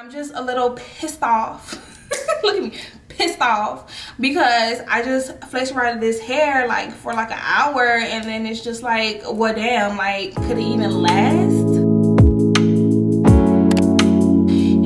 I'm just a little pissed off. Look at me, pissed off because I just FlexiRodded this hair like for like an hour and then it's just like, well damn, like could it even last?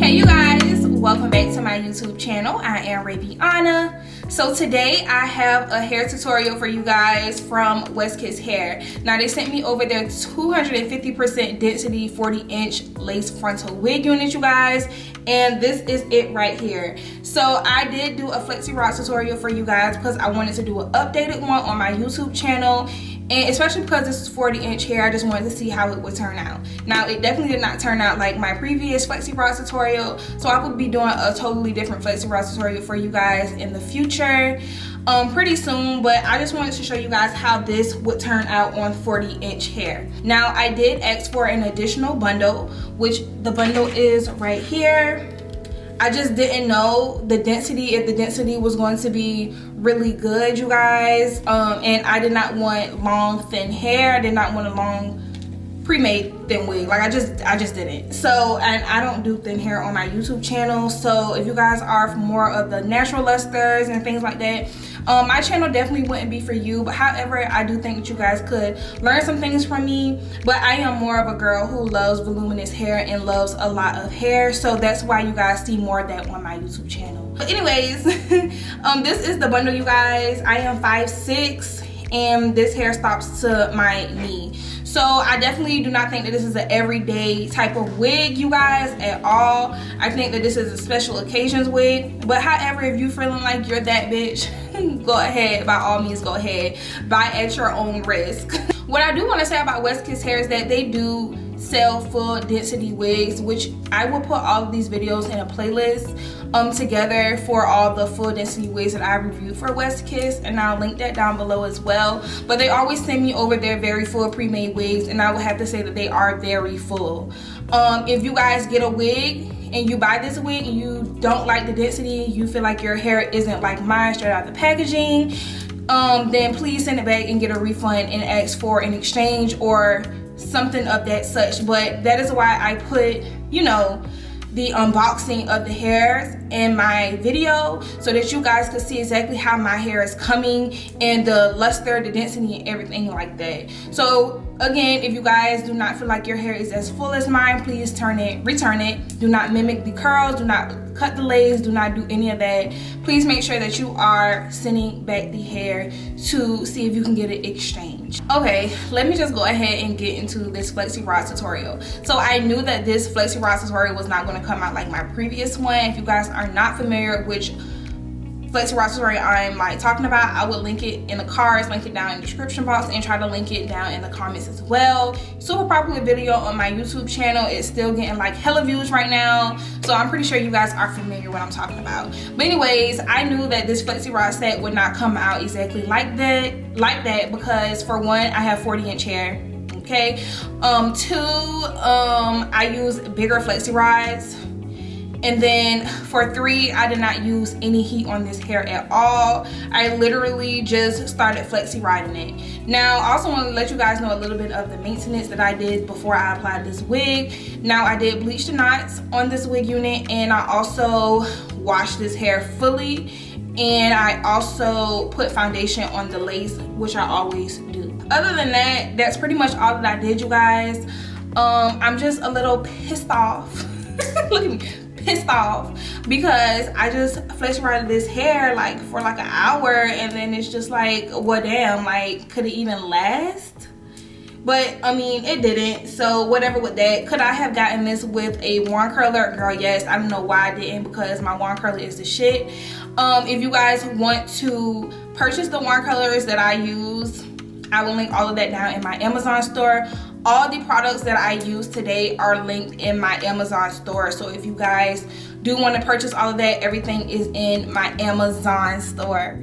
Hey you guys, welcome back to my YouTube channel. I am Rabiana. So today I have a hair tutorial for you guys from WestKiss hair. Now they sent me over their 250% density 40-inch lace frontal wig unit, you guys, and this is it right here. So I did do a FlexiRods tutorial for you guys because I wanted to do an updated one on my YouTube channel, and especially because this is 40-inch hair, I just wanted to see how it would turn out. Now it definitely did not turn out like my previous FlexiRods tutorial, so I will be doing a totally different FlexiRods tutorial for you guys in the future pretty soon, but I just wanted to show you guys how this would turn out on 40-inch hair. Now I did ask for an additional bundle, which the bundle is right here. I just didn't know the density, if the density was going to be really good, you guys, and I did not want long thin hair. I did not want a long pre-made thin wig. Like I just didn't. So, and I don't do thin hair on my YouTube channel, so if you guys are more of the natural lusters and things like that, my channel definitely wouldn't be for you. But however, I do think that you guys could learn some things from me. But I am more of a girl who loves voluminous hair and loves a lot of hair, so that's why you guys see more of that on my YouTube channel. But anyways, this is the bundle, you guys. I am 5'6", and this hair stops to my knee. So I definitely do not think that this is an everyday type of wig, you guys, at all. I think that this is a special occasions wig. But however, if you're feeling like you're that bitch, go ahead, by all means, go ahead. Buy at your own risk. What I do want to say about WestKiss hair is that they do sell full density wigs, which I will put all of these videos in a playlist together for all the full density wigs that I reviewed for WestKiss, and I'll link that down below as well. But they always send me over their very full pre-made wigs, and I would have to say that they are very full. If you guys get a wig and you buy this wig and you don't like the density, you feel like your hair isn't like mine straight out of the packaging, then please send it back and get a refund and ask for an exchange or something of that such. But that is why I put, you know, the unboxing of the hairs in my video, so that you guys could see exactly how my hair is coming and the luster, the density, and everything like that. So again, if you guys do not feel like your hair is as full as mine, please return it. Do not mimic the curls, do not cut the lace, do not do any of that. Please make sure that you are sending back the hair to see if you can get it exchanged. Okay, let me just go ahead and get into this FlexiRods tutorial. So I knew that this FlexiRods tutorial was not going to come out like my previous one. If you guys are not familiar with FlexiRods tutorial I'm like talking about, I will link it in the cards, link it down in the description box, and try to link it down in the comments as well. Super popular video on my YouTube channel. It's still getting like hella views right now, so I'm pretty sure you guys are familiar with what I'm talking about. But anyways, I knew that this FlexiRod set would not come out exactly like that because for one, I have 40-inch hair. Okay, two, I use bigger FlexiRods. And then for three, I did not use any heat on this hair at all. I literally just started FlexiRodding it. Now, I also want to let you guys know a little bit of the maintenance that I did before I applied this wig. Now, I did bleach the knots on this wig unit, and I also washed this hair fully. And I also put foundation on the lace, which I always do. Other than that, that's pretty much all that I did, you guys. I'm just a little pissed off. Look at me. Pissed off because I just FlexiRodded this hair like for like an hour, and then it's just like, well damn, like could it even last? But I mean, it didn't, so whatever with that. Could I have gotten this with a wand curler? Girl, yes. I don't know why I didn't, because my wand curler is the shit. If you guys want to purchase the wand curlers that I use, I will link all of that down in my Amazon store. All the products that I use today are linked in my Amazon store. So if you guys do want to purchase all of that, everything is in my Amazon store.